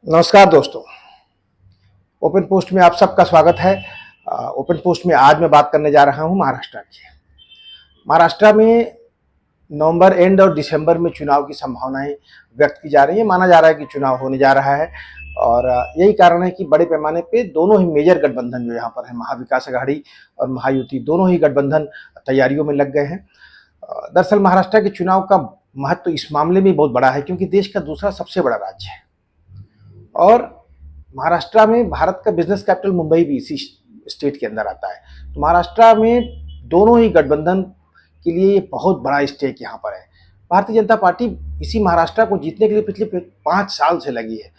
नमस्कार दोस्तों। Open post में आप सबका स्वागत है। ओपन पोस्ट में आज मैं बात करने जा रहा हूं महाराष्ट्र की। महाराष्ट्र में नवंबर एंड और दिसंबर में चुनाव की संभावनाएं व्यक्त की जा रही है। माना जा रहा है कि चुनाव होने जा रहा है और यही कारण है कि बड़े पैमाने पे दोनों ही मेजर गठबंधन जो यहाँ पर है, महाविकास अघाड़ी और महायुति, दोनों ही गठबंधन तैयारियों में लग गए हैं। दरअसल महाराष्ट्र के चुनाव का महत्व इस मामले में बहुत बड़ा है क्योंकि देश का दूसरा सबसे बड़ा राज्य है और महाराष्ट्र में भारत का बिजनेस कैपिटल मुंबई भी इसी स्टेट के अंदर आता है। तो महाराष्ट्र में दोनों ही गठबंधन के लिए ये बहुत बड़ा स्टेक यहाँ पर है। भारतीय जनता पार्टी इसी महाराष्ट्र को जीतने के लिए पिछले 5 साल से लगी है।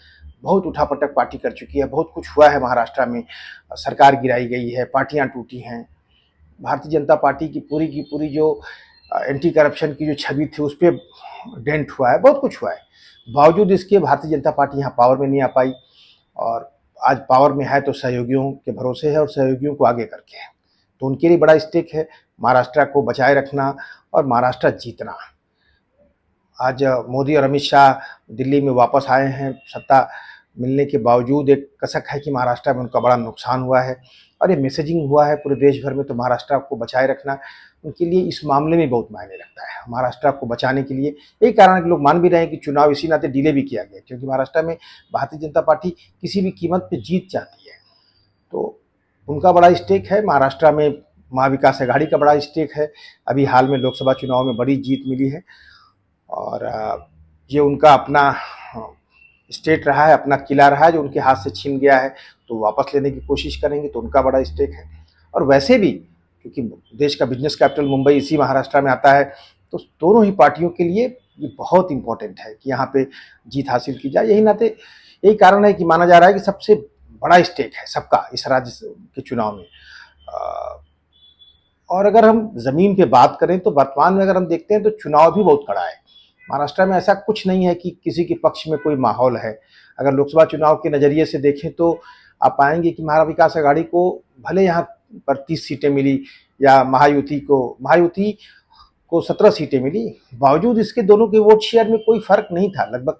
बहुत उठापटक पार्टी कर चुकी है, बहुत कुछ हुआ है महाराष्ट्र में। सरकार गिराई गई है, पार्टियां टूटी हैं। भारतीय जनता पार्टी की पूरी जो एंटी करप्शन की जो छवि थी उस पर डेंट हुआ है, बहुत कुछ हुआ है। बावजूद इसके भारतीय जनता पार्टी यहाँ पावर में नहीं आ पाई और आज पावर में है तो सहयोगियों के भरोसे है और सहयोगियों को आगे करके है। तो उनके लिए बड़ा स्टेक है महाराष्ट्र को बचाए रखना और महाराष्ट्र जीतना। आज मोदी और अमित शाह दिल्ली में वापस आए हैं। सत्ता मिलने के बावजूद एक कसक है कि महाराष्ट्र में उनका बड़ा नुकसान हुआ है और ये मैसेजिंग हुआ है पूरे देश भर में। तो महाराष्ट्र को बचाए रखना उनके लिए इस मामले में बहुत मायने रखता है। महाराष्ट्र को बचाने के लिए यही कारण है कि लोग मान भी रहे हैं कि चुनाव इसी नाते डिले भी किया गया क्योंकि महाराष्ट्र में भारतीय जनता पार्टी किसी भी कीमत पर जीत चाहती है। तो उनका बड़ा स्टेक है। महाराष्ट्र में महाविकास अघाड़ी का बड़ा स्टेक है। अभी हाल में लोकसभा चुनाव में बड़ी जीत मिली है और ये उनका अपना स्टेट रहा है, अपना किला रहा है जो उनके हाथ से छीन गया है। तो वापस लेने की कोशिश करेंगे तो उनका बड़ा स्टेक है। और वैसे भी क्योंकि देश का बिजनेस कैपिटल मुंबई इसी महाराष्ट्र में आता है तो दोनों ही पार्टियों के लिए ये बहुत इंपॉर्टेंट है कि यहाँ पे जीत हासिल की जाए। यही कारण है कि माना जा रहा है कि सबसे बड़ा स्टेक है सबका इस राज्य के चुनाव में। और अगर हम जमीन पे बात करें तो वर्तमान में अगर हम देखते हैं तो चुनाव भी बहुत कड़ा है। महाराष्ट्र में ऐसा कुछ नहीं है कि किसी के पक्ष में कोई माहौल है। अगर लोकसभा चुनाव के नज़रिए से देखें तो आप पाएंगे कि महाविकास अघाड़ी को भले यहाँ पर 30 सीटें मिली या महायुति को 17 सीटें मिली, बावजूद इसके दोनों के वोट शेयर में कोई फर्क नहीं था। लगभग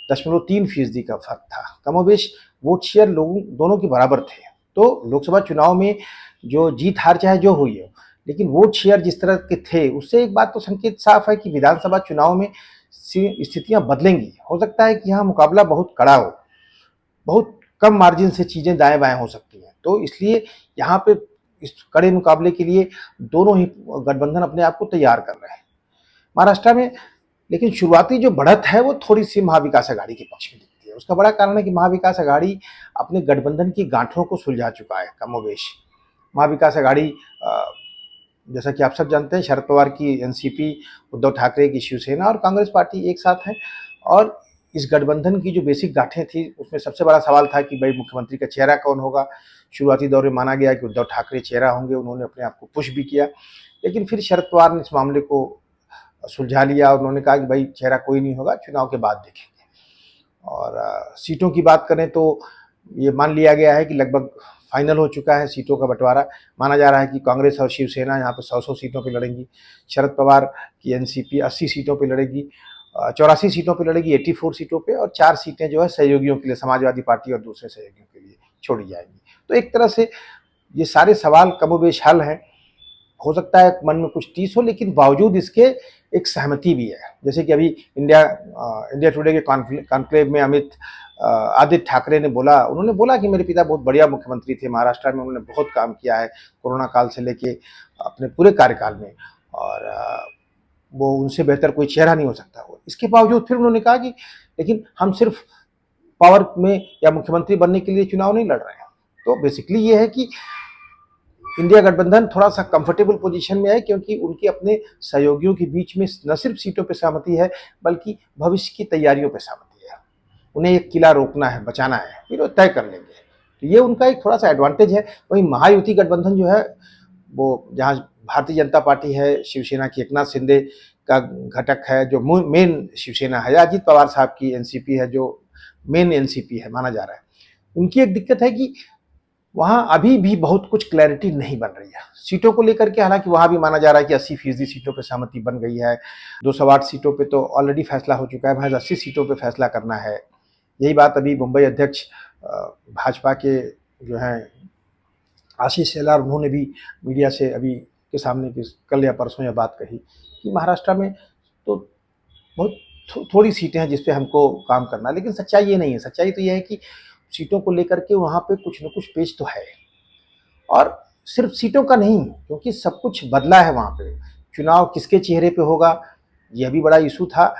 0.3% का फर्क था। कमोबेश वोट शेयर लोगों दोनों के बराबर थे। तो लोकसभा चुनाव में जो जीत हार चाहे जो हुई हो, लेकिन वोट शेयर जिस तरह के थे उससे एक बात तो संकेत साफ है कि विधानसभा चुनाव में स्थितियां बदलेंगी। हो सकता है कि यहाँ मुकाबला बहुत कड़ा हो, बहुत कम मार्जिन से चीजें दाएं बाएं हो सकती हैं। तो इसलिए यहाँ पे इस कड़े मुकाबले के लिए दोनों ही गठबंधन अपने आप को तैयार कर रहे हैं महाराष्ट्र में। लेकिन शुरुआती जो बढ़त है वो थोड़ी सी महाविकास अघाड़ी के पक्ष में दिखती है। उसका बड़ा कारण है कि महाविकास अघाड़ी अपने गठबंधन की गांठों को सुलझा चुका है कमोबेश। महाविकास अघाड़ी जैसा कि आप सब जानते हैं शरद पवार की एनसीपी, उद्धव ठाकरे की शिवसेना और कांग्रेस पार्टी एक साथ हैं। और इस गठबंधन की जो बेसिक गांठें थी उसमें सबसे बड़ा सवाल था कि भाई मुख्यमंत्री का चेहरा कौन होगा। शुरुआती दौर में माना गया कि उद्धव ठाकरे चेहरा होंगे, उन्होंने अपने आप को पुश भी किया। लेकिन फिर शरद पवार ने इस मामले को सुलझा लिया और उन्होंने कहा कि भाई चेहरा कोई नहीं होगा, चुनाव के बाद देखेंगे। और सीटों की बात करें तो ये मान लिया गया है कि लगभग फाइनल हो चुका है सीटों का बंटवारा। माना जा रहा है कि कांग्रेस और शिवसेना यहाँ पर 100 सीटों पर लड़ेंगी। शरद पवार की एनसीपी 80 सीटों पर लड़ेगी, 84 सीटों पर लड़ेगी, 84 सीटों पे, और 4 सीटें जो है सहयोगियों के लिए, समाजवादी पार्टी और दूसरे सहयोगियों के लिए छोड़ी जाएंगी। तो एक तरह से ये सारे सवाल कमोबेश हल हैं। हो सकता है मन में कुछ टीस हो, लेकिन बावजूद इसके एक सहमति भी है। जैसे कि अभी इंडिया टुडे के कॉन्क्लेव में आदित्य ठाकरे ने उन्होंने बोला कि मेरे पिता बहुत बढ़िया मुख्यमंत्री थे, महाराष्ट्र में उन्होंने बहुत काम किया है कोरोना काल से लेके अपने पूरे कार्यकाल में, और वो उनसे बेहतर कोई चेहरा नहीं हो सकता। वो इसके बावजूद फिर उन्होंने कहा कि लेकिन हम सिर्फ पावर में या मुख्यमंत्री बनने के लिए चुनाव नहीं लड़ रहे हैं। तो बेसिकली ये है कि इंडिया गठबंधन थोड़ा सा कंफर्टेबल पोजीशन में है क्योंकि उनके अपने सहयोगियों के बीच में न सिर्फ सीटों पर सहमति है बल्कि भविष्य की तैयारियों पर सहमति है। उन्हें एक किला रोकना है, बचाना है, फिर वो तय कर लेंगे। तो ये उनका एक थोड़ा सा एडवांटेज है। वहीं महायुति गठबंधन जो है वो जहाँ भारतीय जनता पार्टी है, शिवसेना की एकनाथ शिंदे का घटक है जो मेन शिवसेना है, अजीत पवार साहब की एनसीपी है जो मेन एनसीपी है माना जा रहा है। उनकी एक दिक्कत है कि वहां अभी भी बहुत कुछ क्लैरिटी नहीं बन रही है सीटों को लेकर के। हालांकि वहां भी माना जा रहा है कि 80% सीटों पर सहमति बन गई है। 208 सीटों पे तो ऑलरेडी फैसला हो चुका है, महज 80 सीटों पे फैसला करना है। यही बात अभी मुंबई अध्यक्ष भाजपा के जो हैं आशीष शेलार, उन्होंने भी मीडिया से अभी के सामने कल या परसों यह बात कही कि महाराष्ट्र में तो बहुत थोड़ी सीटें हैं जिस पे हमको काम करना है, लेकिन सच्चाई ये नहीं है। सच्चाई तो ये है कि सीटों को लेकर के वहाँ पे कुछ न कुछ पेच तो है, और सिर्फ सीटों का नहीं, क्योंकि सब कुछ बदला है वहाँ पे। चुनाव किसके चेहरे पे होगा, यह भी बड़ा इशू था।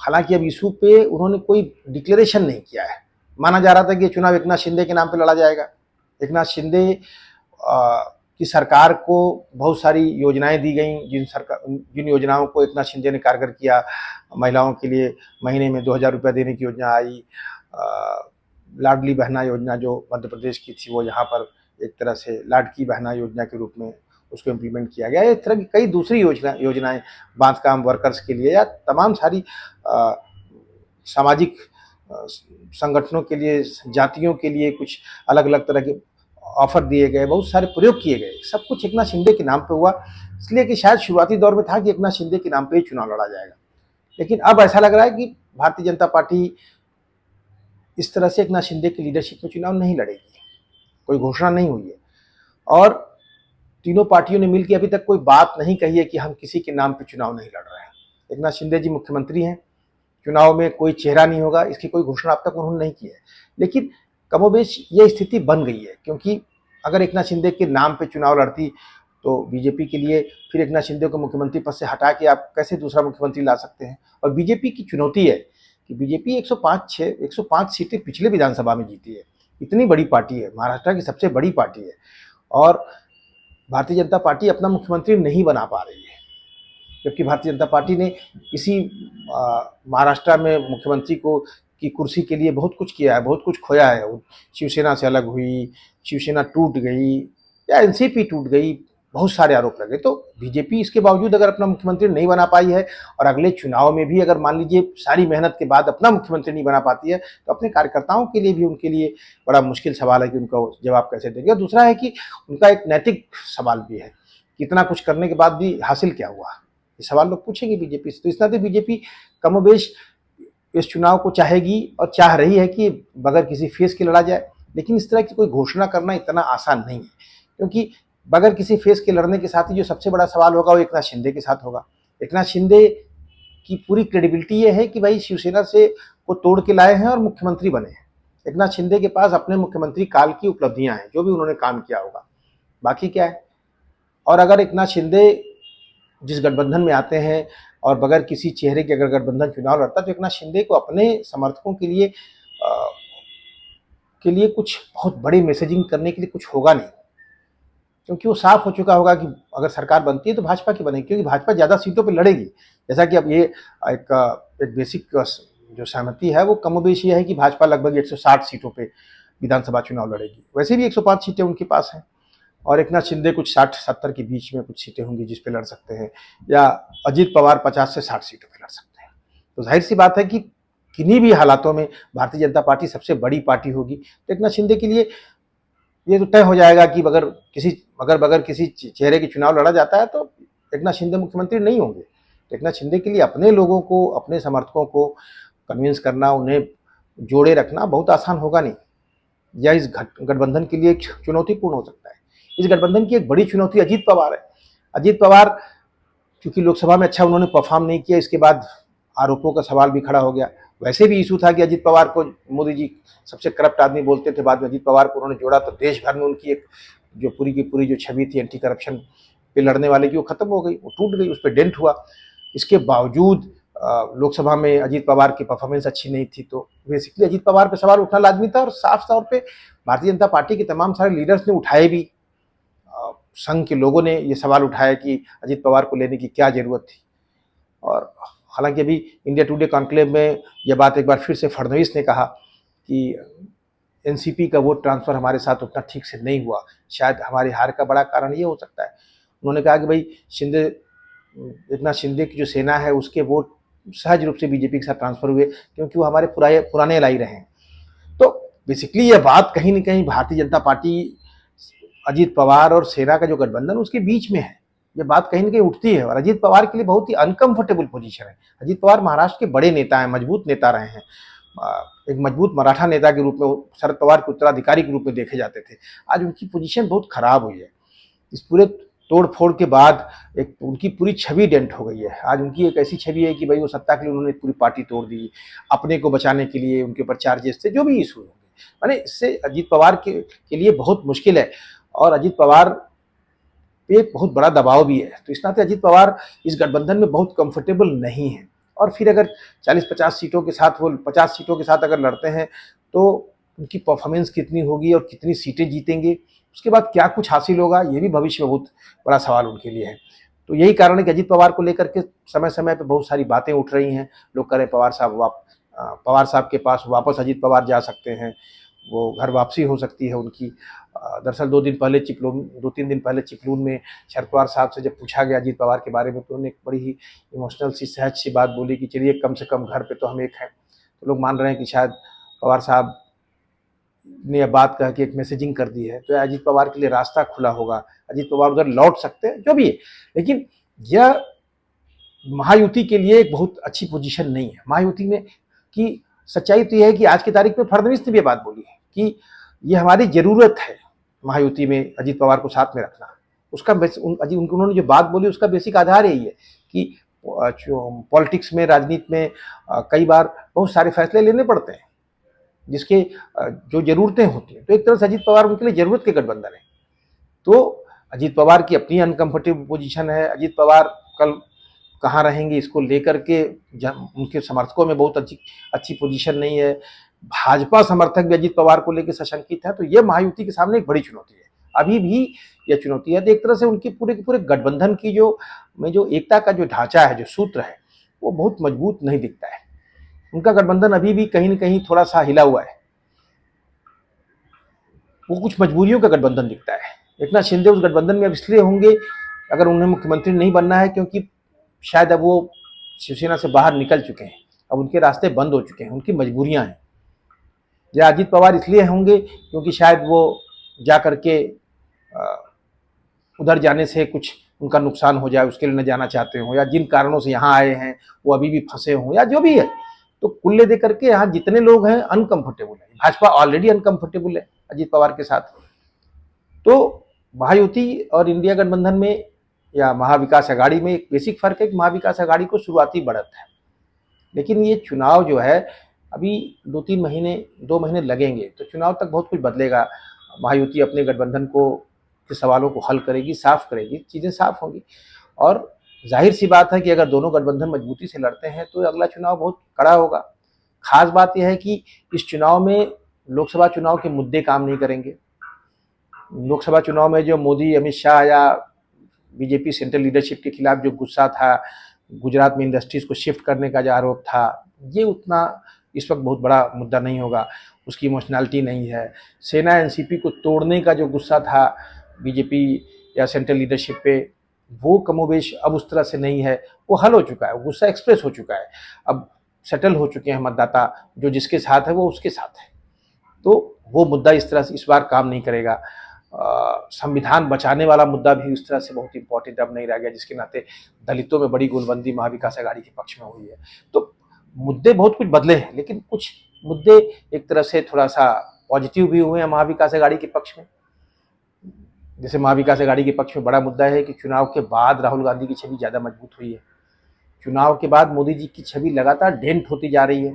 हालांकि अब इशू पे उन्होंने कोई डिक्लेरेशन नहीं किया है। माना जा रहा था कि ये चुनाव एकनाथ शिंदे के नाम पे लड़ा जाएगा। एकनाथ शिंदे की सरकार को बहुत सारी योजनाएं दी गई, जिन योजनाओं को एकनाथ शिंदे ने कारगर किया। महिलाओं के लिए महीने में 2,000 रुपया देने की योजना आई। लाडली बहना योजना जो मध्य प्रदेश की थी, वो यहाँ पर एक तरह से लाडकी बहना योजना के रूप में उसको इम्प्लीमेंट किया गया। इस तरह की कई दूसरी योजनाएं बांधकाम वर्कर्स के लिए या तमाम सारी सामाजिक संगठनों के लिए, जातियों के लिए कुछ अलग अलग तरह के ऑफर दिए गए, बहुत सारे प्रयोग किए गए। सब कुछ एकनाथ शिंदे के नाम पे हुआ, इसलिए कि शायद शुरुआती दौर में था कि एकनाथ शिंदे के नाम पे ही चुनाव लड़ा जाएगा। लेकिन अब ऐसा लग रहा है कि भारतीय जनता पार्टी इस तरह से एकनाथ शिंदे की लीडरशिप में चुनाव नहीं लड़ेगी। कोई घोषणा नहीं हुई है, और तीनों पार्टियों ने मिलकर अभी तक कोई बात नहीं कही है कि हम किसी के नाम पे चुनाव नहीं लड़ रहे हैं। एकनाथ शिंदे जी मुख्यमंत्री हैं, चुनाव में कोई चेहरा नहीं होगा, इसकी कोई घोषणा अब तक उन्होंने नहीं की है। लेकिन कमोबेश ये स्थिति बन गई है, क्योंकि अगर एकनाथ शिंदे के नाम पे चुनाव लड़ती तो बीजेपी के लिए फिर एकनाथ शिंदे को मुख्यमंत्री पद से हटा के आप कैसे दूसरा मुख्यमंत्री ला सकते हैं। और बीजेपी की चुनौती है कि बीजेपी 105 सीटें पिछले विधानसभा में जीती है। इतनी बड़ी पार्टी है, महाराष्ट्र की सबसे बड़ी पार्टी है, और भारतीय जनता पार्टी अपना मुख्यमंत्री नहीं बना पा रही है। जबकि भारतीय जनता पार्टी ने इसी महाराष्ट्र में मुख्यमंत्री की कुर्सी के लिए बहुत कुछ किया है, बहुत कुछ खोया है। शिवसेना से अलग हुई, शिवसेना टूट गई या एनसीपी टूट गई, बहुत सारे आरोप लगे। तो बीजेपी इसके बावजूद अगर अपना मुख्यमंत्री नहीं बना पाई है, और अगले चुनाव में भी अगर मान लीजिए सारी मेहनत के बाद अपना मुख्यमंत्री नहीं बना पाती है, तो अपने कार्यकर्ताओं के लिए भी उनके लिए बड़ा मुश्किल सवाल है कि उनका जवाब कैसे देंगे। और दूसरा है कि उनका एक नैतिक सवाल भी है, कितना कुछ करने के बाद भी हासिल क्या हुआ, ये सवाल लोग पूछेंगे बीजेपी से। तो इस नाते बीजेपी कमोबेश इस चुनाव को चाहेगी और चाह रही है कि बगैर किसी फेस के लड़ा जाए। लेकिन इस तरह की कोई घोषणा करना इतना आसान नहीं है, क्योंकि बगैर किसी फेस के लड़ने के साथ ही जो सबसे बड़ा सवाल होगा वो एकनाथ शिंदे के साथ होगा। एकनाथ शिंदे की पूरी क्रेडिबिलिटी ये है कि भाई शिवसेना से को तोड़ के लाए हैं और मुख्यमंत्री बने हैं। एकनाथ शिंदे के पास अपने मुख्यमंत्री काल की उपलब्धियां हैं, जो भी उन्होंने काम किया होगा, बाकी क्या है। और अगर एकनाथ शिंदे जिस गठबंधन में आते हैं और बगैर किसी चेहरे के अगर गठबंधन चुनाव लड़ता, तो एकनाथ शिंदे को अपने समर्थकों के लिए कुछ बहुत बड़ी मैसेजिंग करने के लिए कुछ होगा नहीं, क्योंकि वो साफ हो चुका होगा कि अगर सरकार बनती है तो भाजपा की बनेगी, क्योंकि भाजपा ज़्यादा सीटों पे लड़ेगी। जैसा कि अब ये एक बेसिक जो सहमति है वो कमोबेश ये है कि भाजपा लगभग 160 सीटों पे विधानसभा चुनाव लड़ेगी। वैसे भी 105 सीटें उनके पास हैं, और एकनाथ शिंदे कुछ 60-70 के बीच में कुछ सीटें होंगी जिस पे लड़ सकते हैं, या अजीत पवार 50 से 60 सीटों पे लड़ सकते हैं। तो जाहिर सी बात है कि किन्हीं भी हालातों में भारतीय जनता पार्टी सबसे बड़ी पार्टी होगी। तो एकनाथ शिंदे के लिए ये तो तय हो जाएगा कि बगैर किसी चेहरे के चुनाव लड़ा जाता है तो एकनाथ शिंदे मुख्यमंत्री नहीं होंगे। तो एकनाथ शिंदे के लिए अपने लोगों को, अपने समर्थकों को कन्विंस करना, उन्हें जोड़े रखना बहुत आसान होगा नहीं। यह इस गठबंधन के लिए एक चुनौतीपूर्ण हो सकता है। इस गठबंधन की एक बड़ी चुनौती अजीत पवार है। अजीत पवार क्योंकि लोकसभा में अच्छा उन्होंने परफॉर्म नहीं किया, इसके बाद आरोपों का सवाल भी खड़ा हो गया। वैसे भी इशू था कि अजीत पवार को मोदी जी सबसे करप्ट आदमी बोलते थे, बाद में अजीत पवार को उन्होंने जोड़ा तो देश भर में उनकी एक जो पूरी की पूरी जो छवि थी एंटी करप्शन पे लड़ने वाले की, वो खत्म हो गई, वो टूट गई, उस पर डेंट हुआ। इसके बावजूद लोकसभा में अजीत पवार की परफॉर्मेंस अच्छी नहीं थी, तो बेसिकली अजीत पवार पे सवाल उठना लाजमी था। और साफ तौर पे भारतीय जनता पार्टी के तमाम सारे लीडर्स ने उठाए भी, संघ के लोगों ने ये सवाल उठाया कि अजीत पवार को लेने की क्या जरूरत थी। और हालांकि अभी इंडिया टुडे कॉन्क्लेव में यह बात एक बार फिर से फडणवीस ने कहा कि एनसीपी का वोट ट्रांसफर हमारे साथ उतना ठीक से नहीं हुआ, शायद हमारी हार का बड़ा कारण ये हो सकता है। उन्होंने कहा कि भाई एकनाथ शिंदे की जो सेना है उसके वोट सहज रूप से बीजेपी के साथ ट्रांसफर हुए, क्योंकि वो हमारे पुराने एलाई रहे हैं। तो बेसिकली यह बात कहीं ना कहीं भारतीय जनता पार्टी, अजीत पवार और सेना का जो गठबंधन उसके बीच में है, ये बात कहीं ना कहीं उठती है। और अजीत पवार के लिए बहुत ही अनकंफर्टेबल पोजीशन है। अजीत पवार महाराष्ट्र के बड़े नेता हैं, मजबूत नेता रहे हैं, एक मजबूत मराठा नेता के रूप में शरद पवार के उत्तराधिकारी के रूप में देखे जाते थे। आज उनकी पोजीशन बहुत खराब हुई है। इस पूरे तोड़-फोड़ के बाद एक उनकी पूरी छवि डेंट हो गई है। आज उनकी एक ऐसी छवि है कि भई वो सत्ता के लिए उन्होंने पूरी पार्टी तोड़ दी। अपने को बचाने के लिए उनके ऊपर चार्जेस थे, जो भी इश्यू होंगे। माने इससे अजीत पवार के लिए बहुत मुश्किल है और अजीत पवार पे एक बहुत बड़ा दबाव भी है। तो इस नाते अजीत पवार इस गठबंधन में बहुत कंफर्टेबल नहीं है और फिर अगर 40-50 सीटों के साथ वो 50 सीटों के साथ अगर लड़ते हैं तो उनकी परफॉर्मेंस कितनी होगी और कितनी सीटें जीतेंगे, उसके बाद क्या कुछ हासिल होगा, ये भी भविष्य में बहुत बड़ा सवाल उनके लिए है। तो यही कारण है कि अजीत पवार को लेकर के समय-समय पे बहुत सारी बातें उठ रही हैं। लोग कह रहे हैं पवार साहब के पास वापस अजीत पवार जा सकते हैं, वो घर वापसी हो सकती है उनकी। दरअसल 2-3 दिन पहले चिपलून में शरद पवार साहब से जब पूछा गया अजीत पवार के बारे में तो उन्होंने एक बड़ी ही इमोशनल सी सहज सी बात बोली कि चलिए कम से कम घर पे तो हम एक हैं। तो लोग मान रहे हैं कि शायद पवार साहब ने यह बात कह के एक मैसेजिंग कर दी है, तो अजीत पवार के लिए रास्ता खुला होगा, अजीत पवार उधर लौट सकते हैं, जो भी है। लेकिन यह महायुति के लिए एक बहुत अच्छी पोजीशन नहीं है। महायुति में की सच्चाई तो यह है कि आज की तारीख में फडणवीस ने भी बात बोली है कि ये हमारी जरूरत है महायुति में अजीत पवार को साथ में रखना। उसका उन्होंने जो बात बोली उसका बेसिक आधार यही है कि पॉलिटिक्स में, राजनीति में कई बार बहुत सारे फैसले लेने पड़ते हैं जिसके जो जरूरतें होती हैं। तो एक तरह से अजीत पवार उनके लिए जरूरत के गठबंधन है। तो अजीत पवार की अपनी अनकंफर्टेबल पोजीशन है। अजीत पवार कल कहाँ रहेंगे इसको लेकर के उनके समर्थकों में बहुत अच्छी पोजीशन नहीं है। भाजपा समर्थक भी अजीत पवार को लेकर सशंकित है। तो ये महायुति के सामने एक बड़ी चुनौती है। अभी भी यह चुनौती है। तो एक तरह से उनके पूरे के पूरे गठबंधन की जो एकता का जो ढांचा है, जो सूत्र है, वो बहुत मजबूत नहीं दिखता है। उनका गठबंधन अभी भी कहीं न कहीं थोड़ा सा हिला हुआ है। वो कुछ मजबूरियों का गठबंधन दिखता है। एकनाथ शिंदे उस गठबंधन में अब इसलिए होंगे अगर उन्हें मुख्यमंत्री नहीं बनना है क्योंकि शायद अब वो शिवसेना से बाहर निकल चुके हैं। अब उनके रास्ते बंद हो चुके हैं, उनकी मजबूरियां हैं। या अजीत पवार इसलिए होंगे क्योंकि शायद वो जा करके उधर जाने से कुछ उनका नुकसान हो जाए, उसके लिए न जाना चाहते हो, या जिन कारणों से यहाँ आए हैं वो अभी भी फंसे हों, या जो भी है। तो कुल दे करके यहाँ जितने लोग हैं अनकंफर्टेबल है। भाजपा ऑलरेडी अनकंफर्टेबल है अजीत पवार के साथ। तो महायुति और इंडिया गठबंधन में या महाविकास अघाड़ी में एक बेसिक फर्क है कि महाविकास अघाड़ी को शुरुआती बढ़त है, लेकिन ये चुनाव जो है अभी 2 महीने लगेंगे, तो चुनाव तक बहुत कुछ बदलेगा। महायुति अपने गठबंधन के सवालों को हल करेगी, साफ करेगी, चीज़ें साफ होंगी। और जाहिर सी बात है कि अगर दोनों गठबंधन मजबूती से लड़ते हैं तो अगला चुनाव बहुत कड़ा होगा। खास बात यह है कि इस चुनाव में लोकसभा चुनाव के मुद्दे काम नहीं करेंगे। लोकसभा चुनाव में जो मोदी, अमित शाह या बीजेपी सेंट्रल लीडरशिप के खिलाफ जो गुस्सा था, गुजरात में इंडस्ट्रीज को शिफ्ट करने का जो आरोप था, ये उतना इस वक्त बहुत बड़ा मुद्दा नहीं होगा। उसकी इमोशनैलिटी नहीं है। सेना एनसीपी को तोड़ने का जो गुस्सा था बीजेपी या सेंट्रल लीडरशिप पे, वो कमोबेश अब उस तरह से नहीं है। वो हल हो चुका है, गुस्सा एक्सप्रेस हो चुका है। अब सेटल हो चुके हैं मतदाता, जो जिसके साथ है वो उसके साथ है। तो वो मुद्दा इस तरह से इस बार काम नहीं करेगा। संविधान बचाने वाला मुद्दा भी उस तरह से बहुत इंपॉर्टेंट अब नहीं रह गया, जिसके नाते दलितों में बड़ी गोलबंदी महाविकास अघाड़ी के पक्ष में हुई है। तो मुद्दे बहुत कुछ बदले हैं, लेकिन कुछ मुद्दे एक तरह से थोड़ा सा पॉजिटिव भी हुए हैं महाविकास अघाड़ी के पक्ष में। जैसे महाविकास अघाड़ी के पक्ष में बड़ा मुद्दा है कि चुनाव के बाद राहुल गांधी की छवि ज़्यादा मजबूत हुई है। चुनाव के बाद मोदी जी की छवि लगातार डेंट होती जा रही है।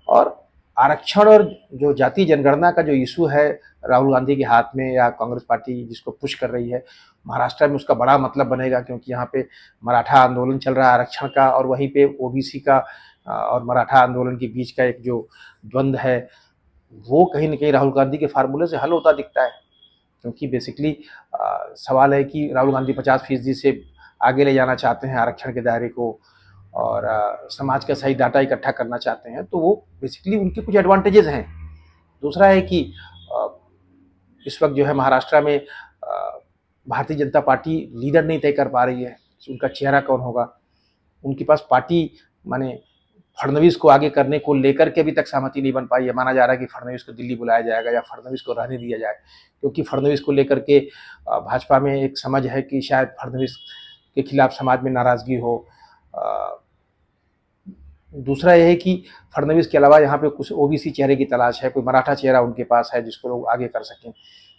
और आरक्षण और जो जाति जनगणना का जो इशू है राहुल गांधी के हाथ में, या कांग्रेस पार्टी जिसको पुश कर रही है, महाराष्ट्र में उसका बड़ा मतलब बनेगा, क्योंकि यहाँ पे मराठा आंदोलन चल रहा है आरक्षण का, और वहीं पे ओबीसी का और मराठा आंदोलन के बीच का एक जो द्वंद्व है वो कहीं न कहीं राहुल गांधी के फार्मूले से हल होता दिखता है। क्योंकि बेसिकली सवाल है कि राहुल गांधी 50% से आगे ले जाना चाहते हैं आरक्षण के दायरे को, और समाज का सही डाटा इकट्ठा करना चाहते हैं। तो वो बेसिकली उनके कुछ एडवांटेजेस हैं। दूसरा है कि इस वक्त जो है महाराष्ट्र में भारतीय जनता पार्टी लीडर नहीं तय कर पा रही है, उनका चेहरा कौन होगा। उनके पास पार्टी माने फडणवीस को आगे करने को लेकर के अभी तक सहमति नहीं बन पाई है। माना जा रहा है कि फडणवीस को दिल्ली बुलाया जाएगा या फडणवीस को रहने दिया जाए, क्योंकि फडणवीस को लेकर के भाजपा में एक समझ है कि शायद फडणवीस के खिलाफ समाज में नाराज़गी हो। दूसरा ये है कि फडणवीस के अलावा यहाँ पे कुछ ओबीसी चेहरे की तलाश है, कोई मराठा चेहरा उनके पास है जिसको लोग आगे कर सकें,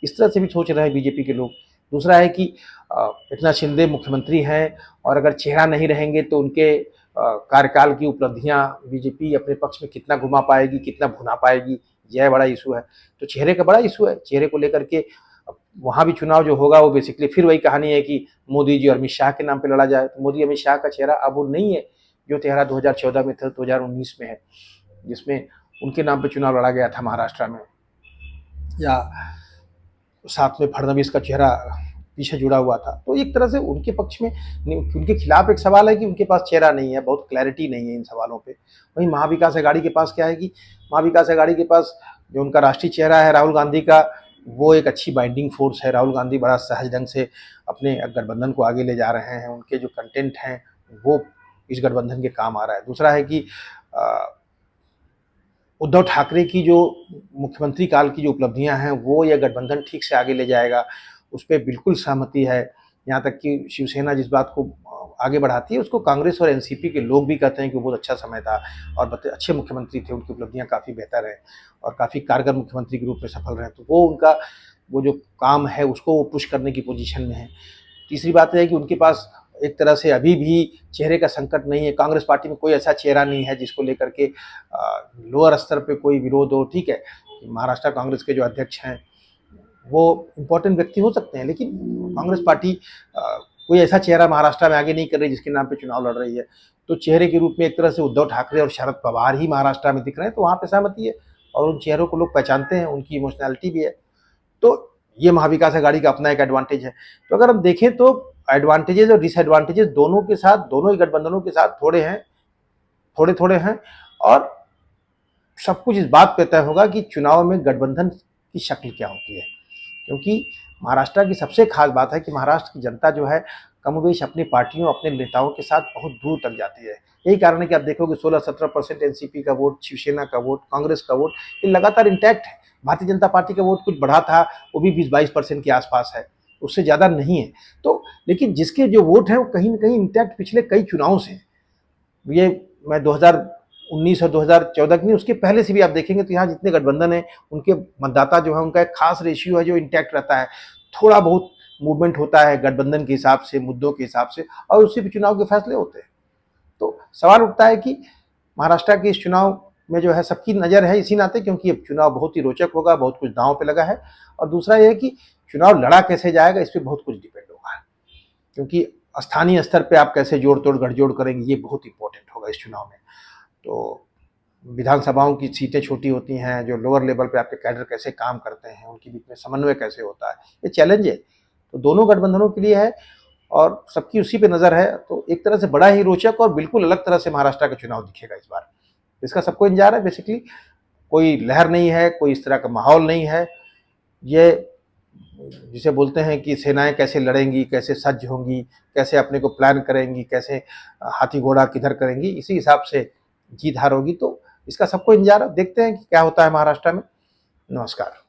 इस तरह से भी सोच रहे हैं बीजेपी के लोग। दूसरा है कि एकनाथ शिंदे मुख्यमंत्री हैं और अगर चेहरा नहीं रहेंगे तो उनके कार्यकाल की उपलब्धियां बीजेपी अपने पक्ष में कितना घुमा पाएगी, कितना भुना पाएगी, यह बड़ा इशू है। तो चेहरे का बड़ा इशू है, चेहरे को लेकर के वहाँ भी चुनाव जो होगा वो बेसिकली फिर वही कहानी है कि मोदी जी और अमित शाह के नाम पे लड़ा जाए। तो मोदी अमित शाह का चेहरा अब वो नहीं है जो चेहरा 2014 में था, 2019 में है, जिसमें उनके नाम पे चुनाव लड़ा गया था महाराष्ट्र में, या साथ में फडणवीस का चेहरा पीछे जुड़ा हुआ था। तो एक तरह से उनके पक्ष में, उनके खिलाफ एक सवाल है कि उनके पास चेहरा नहीं है, बहुत क्लैरिटी नहीं है इन सवालों पे। वहीं महाविकास अघाड़ी के पास क्या है कि महाविकास अघाड़ी के पास जो उनका राष्ट्रीय चेहरा है राहुल गांधी का, वो एक अच्छी बाइंडिंग फोर्स है। राहुल गांधी बड़ा सहज ढंग से अपने गठबंधन को आगे ले जा रहे हैं, उनके जो कंटेंट हैं वो इस गठबंधन के काम आ रहा है। दूसरा है कि उद्धव ठाकरे की जो मुख्यमंत्री काल की जो उपलब्धियां हैं वो यह गठबंधन ठीक से आगे ले जाएगा, उस पर बिल्कुल सहमति है। यहाँ तक कि शिवसेना जिस बात को आगे बढ़ाती है उसको कांग्रेस और एनसीपी के लोग भी कहते हैं कि बहुत अच्छा समय था और अच्छे मुख्यमंत्री थे, उनकी उपलब्धियां काफ़ी बेहतर हैं और काफ़ी कारगर मुख्यमंत्री के रूप में सफल रहे। तो वो उनका वो जो काम है उसको वो पुश करने की पोजीशन में है। तीसरी बात है कि उनके पास एक तरह से अभी भी चेहरे का संकट नहीं है। कांग्रेस पार्टी में कोई ऐसा चेहरा नहीं है जिसको लेकर के लोअर स्तर पे कोई विरोध हो। ठीक है, महाराष्ट्र कांग्रेस के जो अध्यक्ष हैं वो इम्पोर्टेंट व्यक्ति हो सकते हैं, लेकिन कांग्रेस पार्टी कोई ऐसा चेहरा महाराष्ट्र में आगे नहीं कर रही जिसके नाम पे चुनाव लड़ रही है। तो चेहरे के रूप में एक तरह से उद्धव ठाकरे और शरद पवार ही महाराष्ट्र में दिख रहे हैं, तो वहाँ पे सहमति है और उन चेहरों को लोग पहचानते हैं, उनकी इमोशनैलिटी भी है। तो ये महाविकास अघाड़ी का अपना एक एडवांटेज है। तो अगर हम देखें तो एडवांटेजेस और डिसएडवांटेजेस दोनों के साथ, दोनों ही गठबंधनों के साथ थोड़े थोड़े हैं और सब कुछ इस बात पे तय होगा कि चुनाव में गठबंधन की शक्ल क्या होती है। क्योंकि महाराष्ट्र की सबसे खास बात है कि महाराष्ट्र की जनता जो है कमोबेश अपनी पार्टियों, अपने नेताओं के साथ बहुत दूर तक जाती है। यही कारण है कि आप देखोगे 16-17% एनसीपी का वोट, शिवसेना का वोट, कांग्रेस का वोट, ये लगातार इंटैक्ट है। भारतीय जनता पार्टी का वोट कुछ बढ़ा था, वो भी 20-22% के आसपास है, उससे ज़्यादा नहीं है। तो लेकिन जिसके जो वोट हैं वो कहीं ना कहीं इंटैक्ट पिछले कई चुनावों से। ये मैं 2019 और 2014 की नहीं, उसके पहले से भी आप देखेंगे तो यहाँ जितने गठबंधन है उनके मतदाता जो है उनका एक खास रेशियो है जो इंटैक्ट रहता है। थोड़ा बहुत मूवमेंट होता है गठबंधन के हिसाब से, मुद्दों के हिसाब से, और उसी पे चुनाव के फैसले होते हैं। तो सवाल उठता है कि महाराष्ट्र के इस चुनाव में जो है सबकी नज़र है इसी नाते, क्योंकि अब चुनाव बहुत ही रोचक होगा, बहुत कुछ दांव पे लगा है। और दूसरा यह है कि चुनाव लड़ा कैसे जाएगा इस पर बहुत कुछ डिपेंड होगा, क्योंकि स्थानीय स्तर पे आप कैसे जोड़ तोड़ गठजोड़ करेंगे ये बहुत इंपॉर्टेंट होगा इस चुनाव में। तो विधानसभाओं की सीटें छोटी होती हैं, जो लोअर लेवल पे आपके कैडर कैसे काम करते हैं, उनके बीच में समन्वय कैसे होता है, ये चैलेंज है। तो दोनों गठबंधनों के लिए है और सबकी उसी पे नज़र है। तो एक तरह से बड़ा ही रोचक और बिल्कुल अलग तरह से महाराष्ट्र का चुनाव दिखेगा इस बार। इसका सबको इंतजार है। बेसिकली कोई लहर नहीं है, कोई इस तरह का माहौल नहीं है। ये जिसे बोलते हैं कि सेनाएं कैसे लड़ेंगी, कैसे सज्ज होंगी, कैसे अपने को प्लान करेंगी, कैसे हाथी घोड़ा किधर करेंगी, इसी हिसाब से जीत हार होगी। तो इसका सबको इंतजार, देखते हैं कि क्या होता है महाराष्ट्र में। नमस्कार।